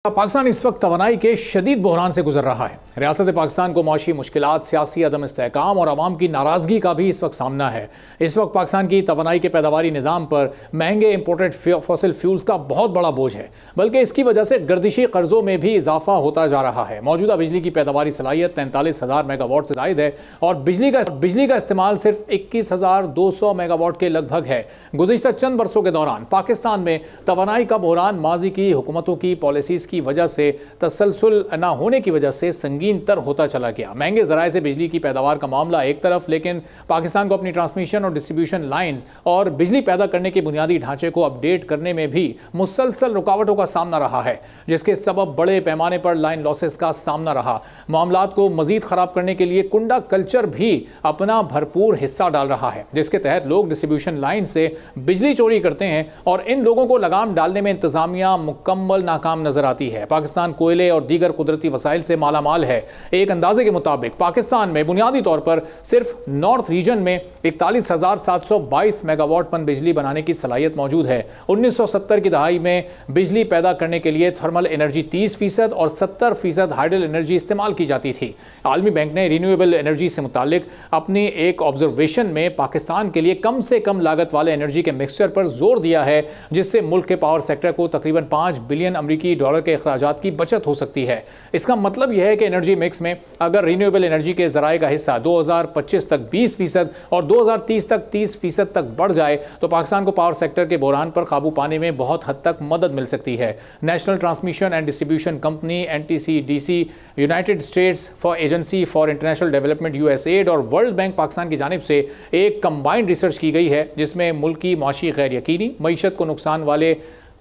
पाकिस्तान इस वक्त तवानाई के शदीद बहरान से गुजर रहा है। रियासत पाकिस्तान को मौशी मुश्किलात, सियासी अदम इस्तेहकाम और आवाम की नाराजगी का भी इस वक्त सामना है। इस वक्त पाकिस्तान की तवानाई के पैदावारी निज़ाम पर महंगे इंपोर्टेड फॉसिल फ्यूल्स का बहुत बड़ा बोझ है, बल्कि इसकी वजह से गर्दिशी कर्जों में भी इजाफा होता जा रहा है। मौजूदा बिजली की पैदावारी सलाहियत 43,000 मेगावाट से ज़ायद है और बिजली का इस्तेमाल सिर्फ 21,200 मेगावाट के लगभग है। गुज़िश्ता चंद बरसों के दौरान पाकिस्तान में तवानाई का बहरान माजी की हुकूमतों की पॉलिसीज़ की वजह से तसलसल न होने की वजह से संगीन तर होता चला गया। महंगे ज़राए से बिजली की पैदावार का मामला एक तरफ, लेकिन पाकिस्तान को अपनी ट्रांसमिशन और डिस्ट्रीब्यूशन लाइंस और बिजली पैदा करने के बुनियादी ढांचे को अपडेट करने में भी मुसलसल रुकावटों का सामना रहा है, जिसके सबब बड़े पैमाने पर लाइन लॉसेस का सामना रहा। मामलात को मजीद खराब करने के लिए कुंडा कल्चर भी अपना भरपूर हिस्सा डाल रहा है, जिसके तहत लोग डिस्ट्रीब्यूशन लाइन से बिजली चोरी करते हैं और इन लोगों को लगाम डालने में इंतजामिया मुकम्मल नाकाम नजर आती है। पाकिस्तान कोयले और दीगर कुदरती वसाइल से मालामाल है। एक अंदाजे के मुताबिक पाकिस्तान में बुनियादी तौर पर सिर्फ नॉर्थ रीजन में 41,722 मेगावाट पन बिजली बनाने की सलाहियत मौजूद है। 1970 की दहाई में बिजली पैदा करने के लिए थर्मल एनर्जी 30% और 70% हाइडल एनर्जी इस्तेमाल की जाती थी। आलमी बैंक ने रिन्यूएबल एनर्जी से मुतालिक अपनी एक ऑब्जर्वेशन में पाकिस्तान के लिए कम से कम लागत वाले एनर्जी के मिक्सचर पर जोर दिया है, जिससे मुल्क के पावर सेक्टर को तकरीबन $5 बिलियन अमरीकी डॉलर के अखराजात की बचत हो सकती है। इसका मतलब यह है कि एनर्जी मिक्स में अगर रिन्यूएबल एनर्जी के जराए का हिस्सा 2025 तक 20% और 2030 तक 30% तक बढ़ जाए तो पाकिस्तान को पावर सेक्टर के बहरान पर काबू पाने में बहुत हद तक मदद मिल सकती है। National transmission and distribution company NTCDC, United states for agency for international development USAID और वर्ल्ड बैंक पाकिस्तान की जानिब से एक कंबाइंड रिसर्च की गई है, जिसमें मुल्क की माशी गैर यकीनी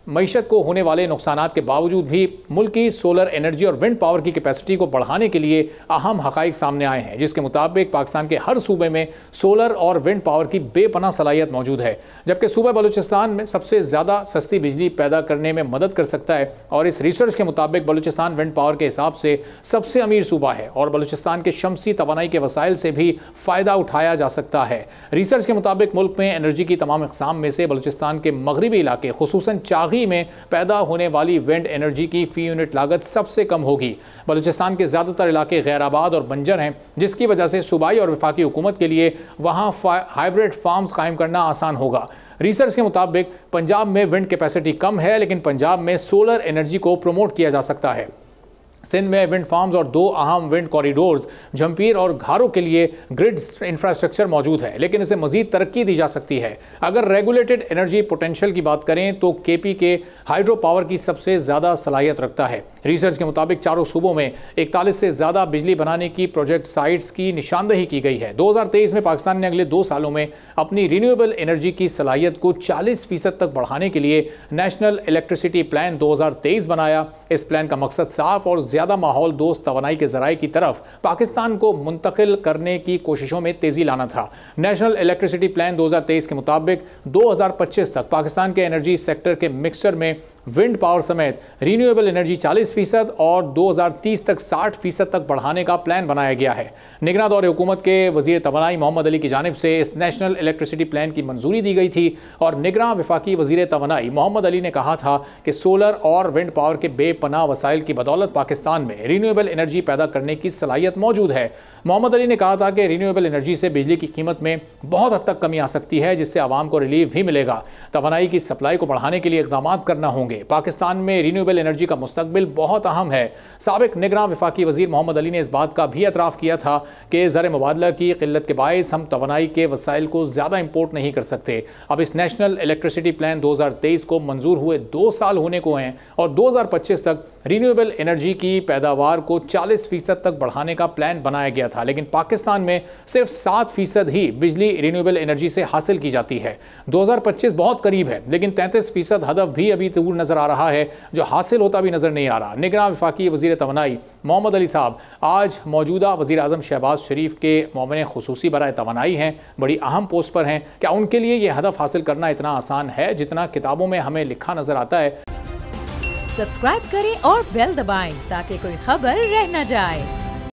मईशत को होने वाले नुकसानात के बावजूद भी मुल्क की सोलर एनर्जी और विंड पावर की कैपेसिटी को बढ़ाने के लिए अहम हकाइक सामने आए हैं, जिसके मुताबिक पाकिस्तान के हर सूबे में सोलर और विंड पावर की बेपनाह सलाहियत मौजूद है, जबकि सूबा बलूचिस्तान में सबसे ज़्यादा सस्ती बिजली पैदा करने में मदद कर सकता है। और इस रिसर्च के मुताबिक बलूचिस्तान विंड पावर के हिसाब से सबसे अमीर सूबा है और बलूचिस्तान के शमसी तवानाई के वसाइल से भी फ़ायदा उठाया जा सकता है। रिसर्च के मुताबिक मुल्क में एनर्जी की तमाम इक़साम में से बलूचिस्तान के मगरबी इलाके खुसूसन चागी में पैदा होने वाली विंड एनर्जी की फी यूनिट लागत सबसे कम होगी। बलूचिस्तान के ज़्यादातर इलाके गैर आबाद और बंजर हैं, जिसकी वजह से सूबाई और वफाकी हुकूमत के लिए वहाँ हाइब्रिड फार्म्स कायम करना आसान होगा। रिसर्च के मुताबिक पंजाब में विंड कैपेसिटी कम है, लेकिन पंजाब में सोलर एनर्जी को प्रमोट किया जा सकता है। सिंध में विंड फार्म्स और 2 अहम विंड कॉरिडोर्स जंपीर और घारों के लिए ग्रिड इंफ्रास्ट्रक्चर मौजूद है, लेकिन इसे मजीद तरक्की दी जा सकती है। अगर रेगुलेटेड एनर्जी पोटेंशियल की बात करें तो KP के हाइड्रो पावर की सबसे ज़्यादा सलाहियत रखता है। रिसर्च के मुताबिक चारों सूबों में 41 से ज़्यादा बिजली बनाने की प्रोजेक्ट साइट्स की निशानदही की गई है। 2023 में पाकिस्तान ने अगले 2 सालों में अपनी रिन्यूएबल एनर्जी की सलाहियत को 40% तक बढ़ाने के लिए नेशनल इलेक्ट्रिसिटी प्लान 2023 बनाया। इस प्लान का मकसद साफ और ज़्यादा माहौल दोस्त तवानाई के ज़राए की तरफ पाकिस्तान को मुंतकिल करने की कोशिशों में तेज़ी लाना था। नेशनल इलेक्ट्रिसिटी प्लान 2023 के मुताबिक 2025 तक पाकिस्तान के एनर्जी सेक्टर के मिक्सचर में विंड पावर समेत रिन्यूएबल एनर्जी 40% और 2030 तक 60% तक बढ़ाने का प्लान बनाया गया है। निगरान दौरे हुकूमत के वज़ीर तवानाई मोहम्मद अली की जानिब से इस नेशनल इलेक्ट्रिसिटी प्लान की मंजूरी दी गई थी और निगरान वफाकी वज़ीर तवानाई मोहम्मद अली ने कहा था कि सोलर और विंड पावर के बेपनाह वसाइल की बदौलत पाकिस्तान में रिन्यूएबल एनर्जी पैदा करने की सलाहियत मौजूद है। मोहम्मद अली ने कहा था कि रिन्यूएबल एनर्जी से बिजली की कीमत में बहुत हद तक कमी आ सकती है, जिससे आवाम को रिलीफ भी मिलेगा। तवानाई की सप्लाई को बढ़ाने के लिए इक़दाम करना होंगे। पाकिस्तान में रिन्यूएबल एनर्जी का मुस्तकबिल बहुत अहम है। साबिक निगरान वफाकी वज़ीर मोहम्मद अली ने इस बात का भी एतराफ़ किया था कि ज़र मुबादला की क़िल्लत के बायस हम तवानाई के वसाइल को ज़्यादा इम्पोर्ट नहीं कर सकते। अब इस नेशनल इलेक्ट्रिसिटी प्लान 2023 को मंजूर हुए 2 साल होने को हैं और 2025 तक रिन्यूएबल एनर्जी की पैदावार को 40% तक बढ़ाने का प्लान बनाया गया था, लेकिन पाकिस्तान में सिर्फ 7% ही बिजली रिन्यूएबल एनर्जी से हासिल की जाती है। 2025 बहुत करीब है, लेकिन 33% हदफ भी अभी दूर नजर आ रहा है, जो हासिल होता भी नजर नहीं आ रहा। निगरान वफाकी वज़ीर तवानाई मोहम्मद अली साहब आज मौजूदा वज़ीर आज़म शहबाज शरीफ के मोमिन खुसूसी बराए तवानाई हैं, बड़ी अहम पोस्ट पर हैं। क्या उनके लिए यह हदफ हासिल करना इतना आसान है जितना किताबों में हमें लिखा नजर आता है? सब्सक्राइब करें और बेल दबाएं ताकि कोई खबर रह न जाए।